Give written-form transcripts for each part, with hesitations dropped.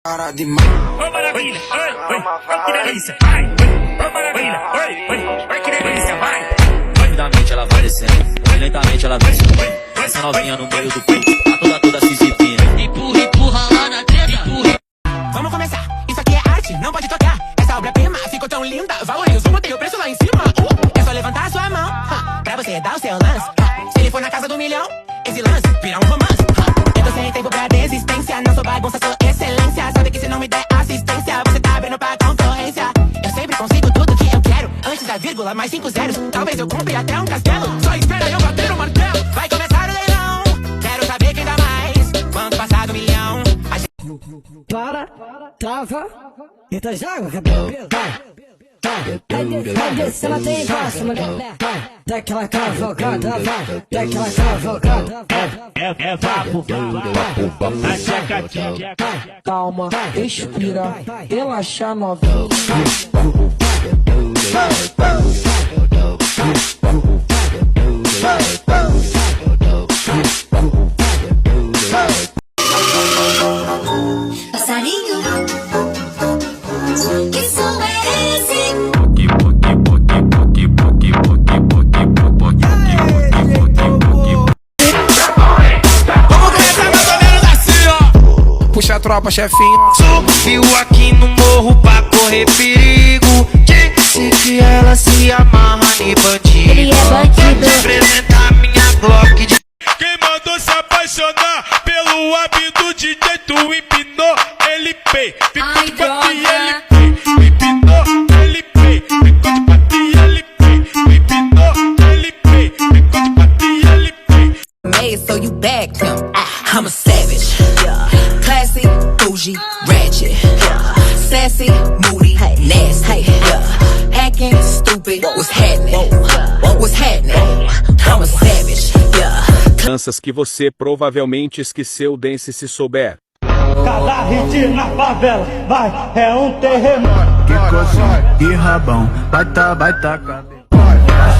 Cara de mãe. Ô maravilha, oi, que delícia, vai. Ô maravilha, oi, que delícia, vai. Rapidamente ela vai descendo, lentamente ela vem subindo. Essa novinha no meio do peito, tá toda se exibindo. Empurra, empurra lá na treta, empurra. Vamos começar, isso aqui é arte, não pode tocar. Essa obra-prima ficou tão linda, valorizo, botei o preço lá em cima. É só levantar a sua mão, pra você dar o seu lance. Se ele for na casa do milhão, esse lance vira um romance. Eu tô sem tempo pra desistência, não sou bagunça, sou excelência. Sabe que se não me der assistência, você tá abrindo pra concorrência. Eu sempre consigo tudo que eu quero, antes da vírgula, mais 5 zeros. Talvez eu compre até um castelo, só espera eu bater o martelo. Vai começar o leilão, quero saber quem dá mais. Quanto passar do milhão? Para, trava, entra já, cabelo, vai descer, ela tem embaixo, mulher, vai, daquela cavalgada, vai, daquela cavalgada, vai. É papo, na tcheca, Calma, respira, relaxa novinha. Passarinho, que som é esse? Vamos começar mais ou menos assim, ó. Puxa a tropa, chefinho. Subiu aqui no morro pra correr perigo. Disse que ela se amarra em bandido. Ele é bandido. Vou te apresentar minha Glock de... Quem mandou se apaixonar pelo hábito do DJ, tu empinou, ele pei. Ficou de pati, ele pei. Empinou, ele pei. Ficou de pati, ele pei. Empinou, ele pei. Ficou de pati, ele pei. Made so you bagged him. I'm a savage. Classy, bougie, ratchet. Sassy, moody, nasty. Acting stupid. What's happening? What's happening? I'm a savage. Crianças que você provavelmente esqueceu, dense se souber. Cada hit na favela, vai, é um terremoto. Que coisa e rabão, baita cabelo. A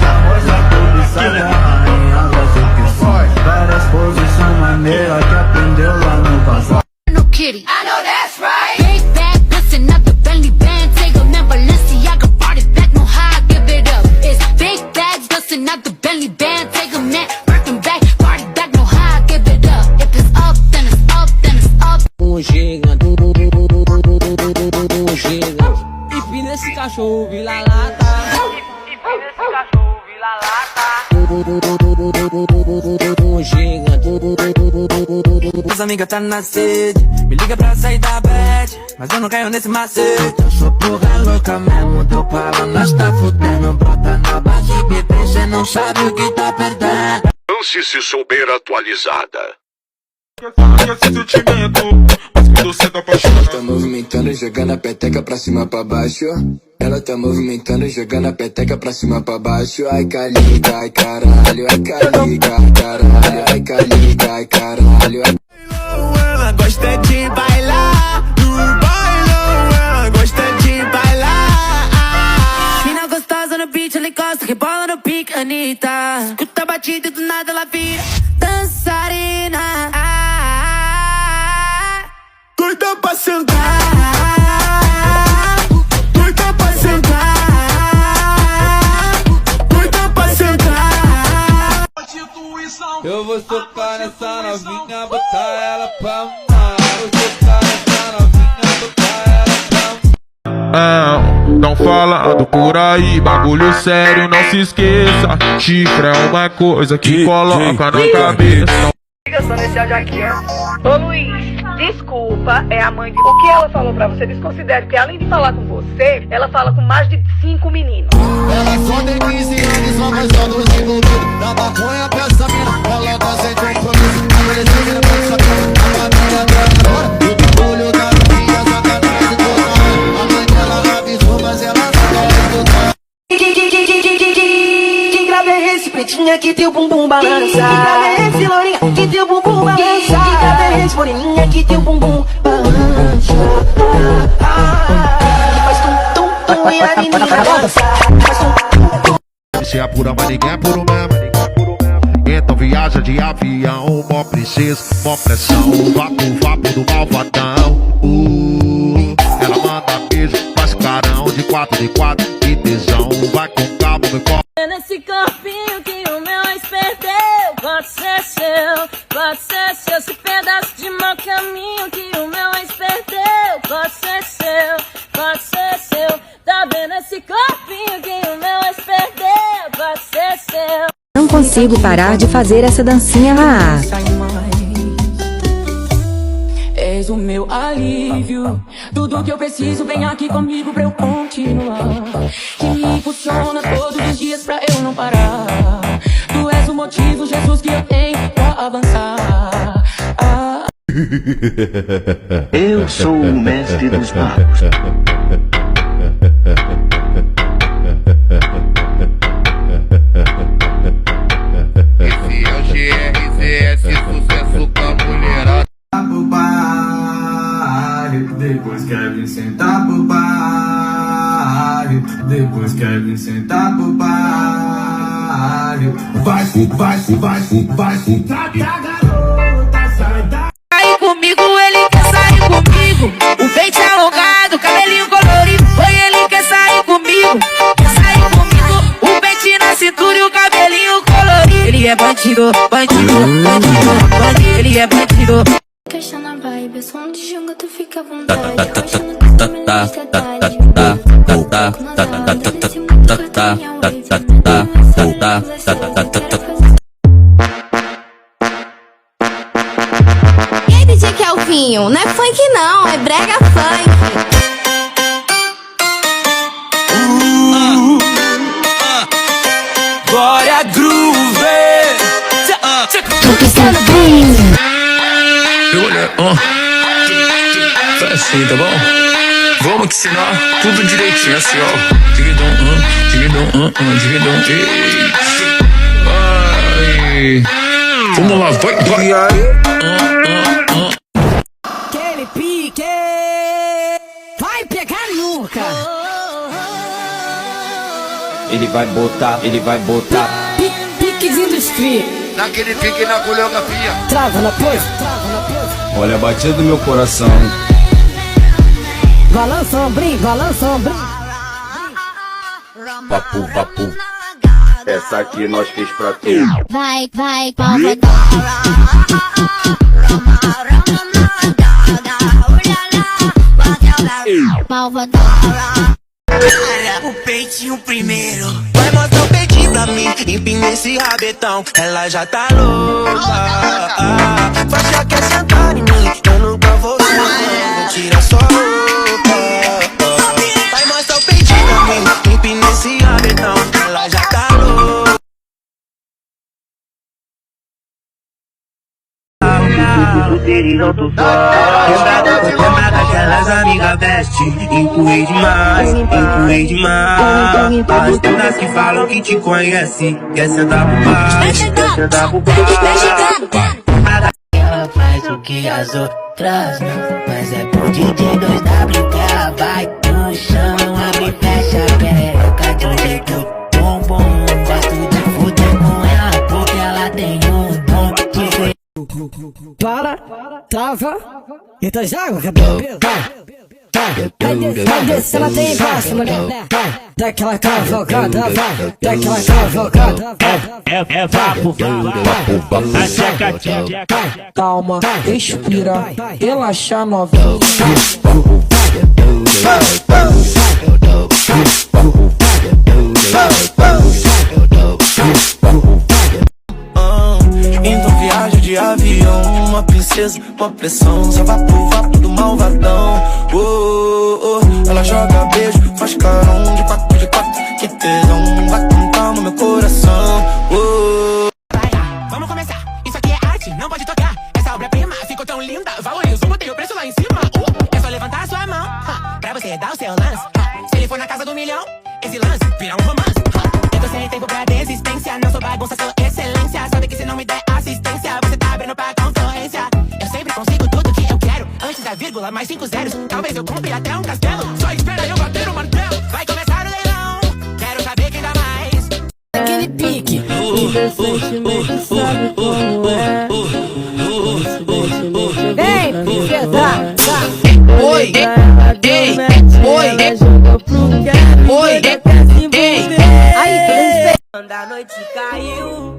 famosa cobiçada, rainha das opções. Várias posições maneiras que aprendeu lá no passado. No kitty, I know that's right. Big bag, listen up the Bentley band. Take a man, Balenciaga, brought it back, no how I give it up. It's big bags, listen up the Bentley band. Take a man, working back, brought it back, no how I give it up. If it's up, then it's up, then it's up. Gigante, gigante. Empina esse cachorro, vira lata. Empina esse cachorro, vira lata. Gigante. Os amigas tá na sede, me liga pra sair da bed, mas eu não caio nesse macete. Eu sou porra louca mesmo, deu pra nós tá fudendo. Brota na base, bebê, cê não sabe o que tá perdendo. Lance se souber atualizada. Esse sentimento, mas quando você tá apaixonado. Tá movimentando, jogando a peteca pra cima pra baixo. Ela tá movimentando, jogando a peteca pra cima pra baixo. Ai caliga, ai caralho, ai caliga, ai caralho, ai caliga, ai caralho. Ela gosta de bailar no bailão, ela gosta de bailar. Mina gostosa no beat, ela encosta, rebola no pique, Anitta. Escuta a batida e do nada ela vira dançarina. Doida pra sentar, doida pra sentar, doida pra sentar. Eu vou socar nessa novinha, botar ela pra amar. Eu vou socar nessa novinha, botar ela pra amar. Não falando por aí, bagulho sério, não se esqueça. Chifre é uma coisa que coloca na cabeça. Ligação nesse áudio aqui, ó. Ô Luiz, desculpa, é a mãe de... O que ela falou pra você, desconsidere, porque além de falar com você, ela fala com mais de 5 meninos. Ela só tem 15 anos, só mais só dos envolvidos. Da maconha pra essa mina, ela tá sem compromisso. Amanhecendo pra essa mina, a batalha até agora. O olho da novinha, sacanagem total. A mãe dela avisou, mas ela não quer escutar. Que grave é esse, pretinha, que teu bumbum balança? Que grave é esse, lourinha, que teu bumbum balança? Que grave é esse, moreninha, que teu bumbum balança? Faz tum-tum-tum e a menina dança. Faz tum-tum-tum. Se apura, mas ninguém apura mesmo. Então viaja de avião, mó princesa, mó pressão. Vapo do malvadão. D4, que tesão. Vai com calma, meu copo. Nesse corpinho que o meu ex perdeu. Pode ser seu, pode ser seu. Esse pedaço de mau caminho que o meu ex perdeu. Pode ser seu, pode ser seu. Tá vendo esse corpinho que o meu ex perdeu? Pode ser seu. Não consigo parar de fazer essa dancinha. És o meu alívio. Tudo que eu preciso, vem aqui comigo pra eu continuar. Que funciona todos os dias pra eu não parar. Tu és o motivo, Jesus, que eu tenho pra avançar. Eu sou o mestre dos magos. Esse é o GRZS, sucesso com a mulherada. Pro baile, depois quer vir sentar pro baile, depois quer vir sentar pro baile. Vai, sabe a garota, sai da... Sair comigo, ele quer sair comigo. O peito alongado, cabelinho colorido. Foi ele quer sair comigo. Quer sair comigo. O peito na cintura e o cabelinho colorido. Ele é bandido, bandido, bandido, bandido. Ele é bandido. Encaixa na vibe, som de jungle, tu fica à vontade. E aí, DJ Kelvinho, não é funk não, é brega funk. Glória Groove. Tô pensando bem. Olha, faz assim, tá bom? Vamos que ensinar tudo direitinho, assim, ó. Dividão, dividão, ai. Vamos lá, vai. Aquele pique vai pegar nunca. Ele vai botar. Piquezinho dos cria. Naquele pique na coreografia. Trava na pose. Olha a batida do meu coração. Balança ombrinho. Papo. Essa aqui nós fez pra tu. Vai, palma. O peitinho primeiro. Vai mostrar o peitinho pra mim. Empina esse rabetão. Ela já tá louca. Faixa quer sentar em mim. Eu nunca vou ver. Tira sua roupa. Vai mostrar o peitinho pra mim. Empina esse rabetão. Ela já tá louca. Não tô só. Lembra daquelas amigas best. Empurrei demais. As todas que falam que te conhece. Quer sentar pro pai. Ela faz o que as outras não. Mas é pro DJ 2W que ela vai no chão. Abre e fecha a perereca de um jeito bom. Gosto de fuder com ela porque ela tem um dom de ver. Para, trava, então joga, cabelo, vai descer, ela tem embaixo, mulher, vai, daquela cavalgada, vai, daquela cavalgada, É vapo, a tcheca. Calma, respira, relaxa novinha. Então viagem de avião, uma princesa, uma pressão, só vapo do malvadão. Ela joga beijo, faz carão de 4, que tesão, vai cantar no meu coração. Vamos começar, isso aqui é arte, não pode tocar. Essa obra-prima ficou tão linda, valorizo, botei o preço lá em cima. É só levantar a sua mão, pra você dar o seu lance. Se ele for na casa do milhão, esse lance vira um romance. Eu tô sem tempo pra desistência, não sou bagunça, sou excelência. Sabe que se não me der assistência, você tá abrindo pra concorrência. Eu sempre consigo tudo que eu quero, antes da vírgula, mais 5 zeros. Talvez eu compre até um castelo, só espera eu bater o martelo. Vai começar o leilão, quero saber quem dá mais. Aquele pique. Vem, piqueta. Oi, ei, oi. noite caiu.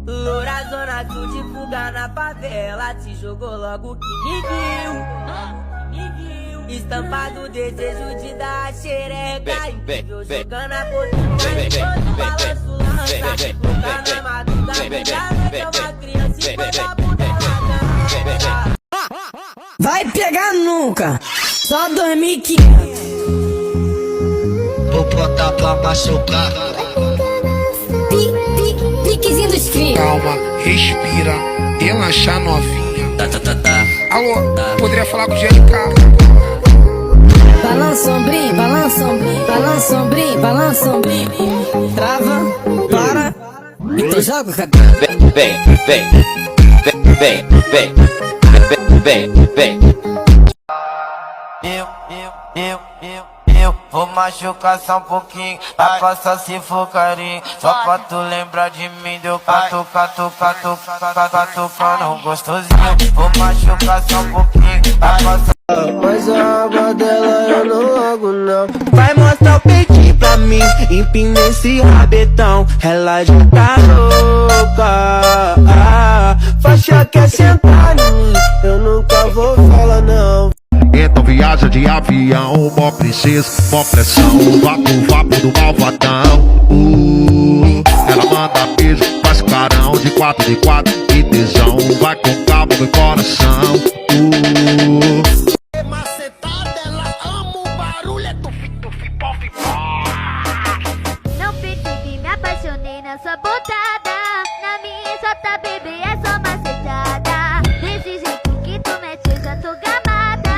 Loura zona sul de fuga na favela, te jogou logo que me viu. Estampado desejo de dar a xereca, incrível jogando a potência, balanço lança, luta na madrugada, da noite é uma criança e põe a bunda na. Vai pegar nunca, só 2015. Vou botar pra machucar. Piquezinho dos cria. Calma, respira, relaxa novinha. Alô, poderia falar com o GLK? Balança ombrinho, balança ombrinho, balança ombrinho, balança ombrinho. Trava, para, então joga o cabelo. Vem. Eu vou machucar só um pouquinho, a coça se for carinho. Só pra tu lembrar de mim, deu catucando gostosinho. Vou machucar só um pouquinho, a coça. Mas a aba dela eu não logo não. Vai mostrar o peitinho pra mim, empina esse rabetão. Ela já tá louca, faixa quer sentar em mim, eu nunca vou falar não. Então viaja de avião, mó princesa, mó pressão, vapo do malvadão. Ela manda beijo, faz carão de 4x4 e tesão. Vai com calma no coração. Macetada, ela ama o barulho, é tufi-tufi-pofi-pó. Não percebi, me apaixonei na sua botada. Na minha só tá bebê, é só macetada. Desse jeito que tu mexe, eu já tô gamada.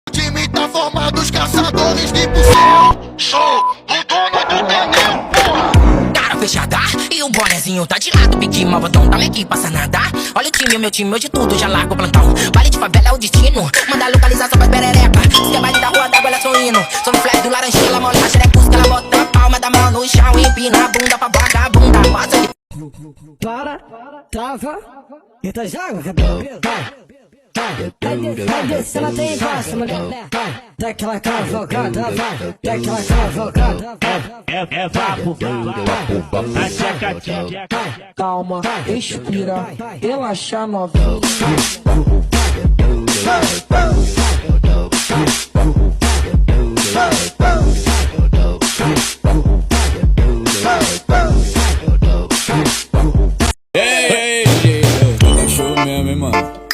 O time tá formado, os caçadores de bucel. Sou o dono do Daniel, porra. Cara fechada e o bonezinho tá de lado. Pique mal botão, tá que passa nada. Olha o time, meu time, hoje tudo já larga o plantão. Baile de favela é o destino, manda localizar só pra perereca. Se é baile da rua d'água, ela sorrindo. Sou no flash do laranjinha, ela mola a xerecusca. Ela bota a palma da mão no chão e empina a bunda pra vagabunda. Passa de... Para, trava, então joga o cabelo. Vai descendo até embaixo, mulher. Dá aquela cavalgada, vai. Dá aquela cavalgada, vai. É vapo, a tcheca. Calma, respira, relaxa novinha. Ei, show mesmo, hein, mano.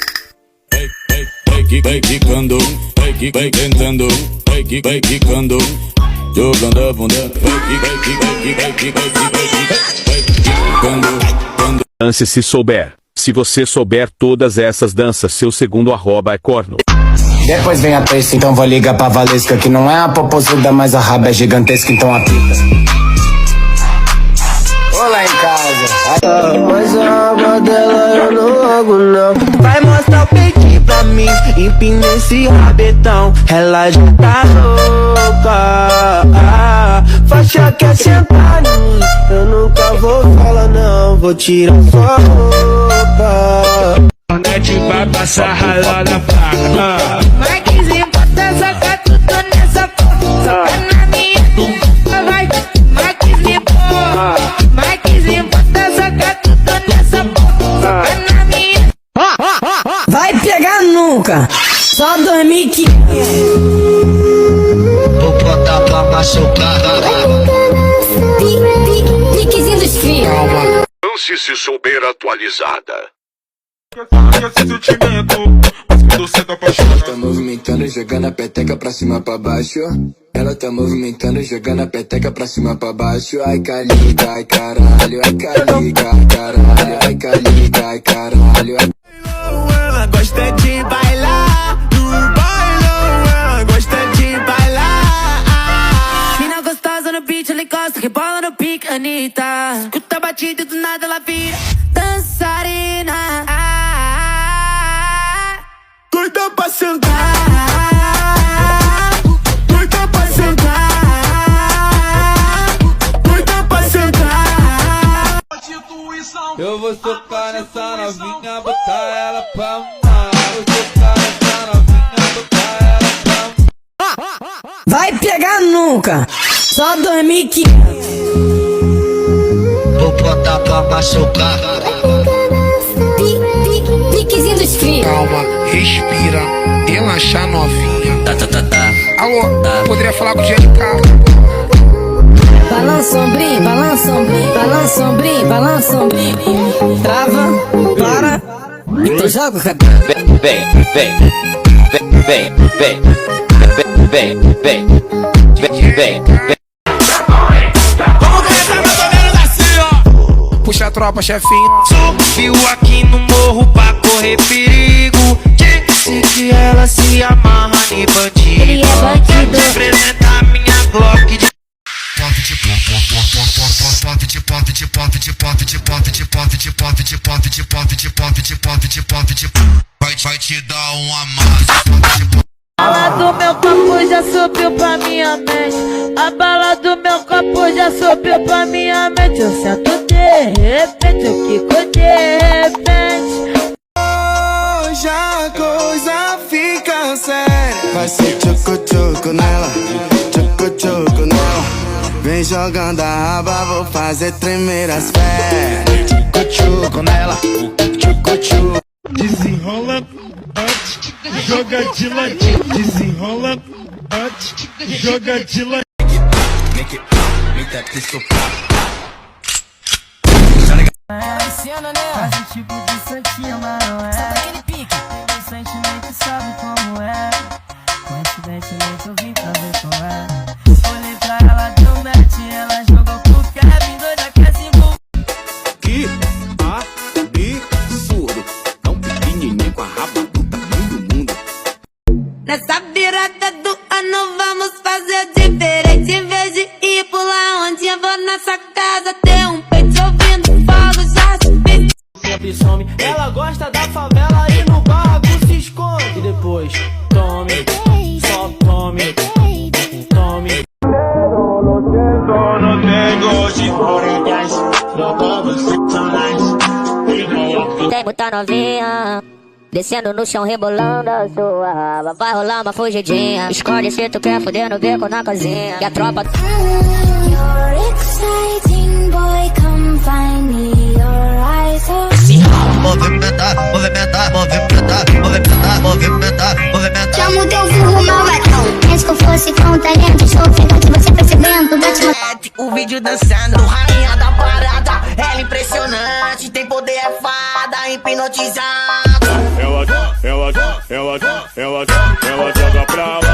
Vai quicando, vai tentando, vai quicando, jogando a bunda, vai quicando. Dance se souber. Se você souber todas essas danças, seu segundo arroba é corno. Depois vem a terça, então vou ligar pra Valesca, que não é a popozuda, mas a raba é gigantesca, então aplica. Olá em casa. Mas a aba dela eu não logo não. Vai mostrar o peitinho pra mim, empina esse rabetão. Ela já tá louca, faixa quer sentar em mim, eu nunca vou falar não. Vou tirar sua roupa. Net vai passar rala na placa. Marquezinho, bota essa catuta nessa porra. Na minha bunda, vai. Marquezinho, porra. Marquezinho, bota essa catuta nessa porra. Na minha. Vai pegar nunca, só 2015. Vou botar pra machucar. Piquezinho dos cria. Calma, dance se souber atualizada. Esse sentimento, mas quando cê tá apaixonado. Ela tá movimentando, jogando a peteca pra cima pra baixo. Ela tá movimentando, jogando a peteca pra cima pra baixo. Ai caliga, ai caralho, ai caliga, ai caralho, ai caliga, ai caralho. Ela gosta de bailar no bailão, ela gosta de bailar. Mina gostosa no beat, ela encosta, rebola no pique, Anitta. Escuta a batida e do nada ela vira dançarina. Doida pra sentar, doida pra sentar, doida pra sentar. Eu vou socar nessa novinha, botar ela pra mamar. Eu vou socar nessa novinha, botar ela pra mamar. Vai nunca, só 2015. Vou botar pra machucar. Piquezinho dos filhos. Calma, respira, relaxa novinha. Alô, poderia falar com o dia de casa? Balança ombrinho, balança ombrinho, balança ombrinho, balança ombrinho. Trava, para, então joga o cabelo. Vem, vem, vem, vem, vem, vem, vem, vem, vem. Vamos começar mais ou menos assim, ó. Puxa a tropa, chefinho. Subiu aqui no morro pra correr perigo. Disse que ela se amarra em bandido. Ele é bandido. Vou apresentar minha Glock de vai te dar um amasso. A bala do meu copo já subiu pra minha mente. A bala do meu copo já subiu pra minha mente. Eu sento de repente, eu quico de repente. Hoje a coisa fica séria. Vai ser tchucu-tchucu nela, tchucu-tchucu nela. Vem jogando a raba, vou fazer tremer as pernas. Tchucu-tchucu nela, tchucu-tchucu. Desenrola, joga de ladinho. Desenrola, joga de ladinho. Esse ano, né? Faz um tipo de santinha, mas não é. Só daquele pique. Tem um sentimento, sabe como é. Coincidentemente eu vim pra ver qual é. Olhei pra ela, deu match. Ela jogou pro Kevin, doida quer se envolver. Que absurdo. Tão pequenininho com a raba do tamanho do mundo. Nessa virada do ano vamos fazer diferente. Em vez de ir pular onde eu vou nessa casa ter um peito ouvindo fogo, já subi. Sempre some, ela gosta da favela e no barco se esconde. E depois, tome, só tome, tome. Tem muita novinha descendo no chão, rebolando a sua raba. Vai rolar uma fugidinha. Escolhe se tu quer foder no beco na cozinha. E a tropa You're exciting boy, come find me, your eyes are... movimentar, movimentar, movimentar, movimentar, movimentar, movimentar. Já mudei o vulgo malvadão. Antes que eu fosse com talento, estou ofegante, você percebendo, bate o vídeo dançando, rainha da parada. Ela impressionante, tem poder, é fada, hipnotizada. Ela joga pra lá.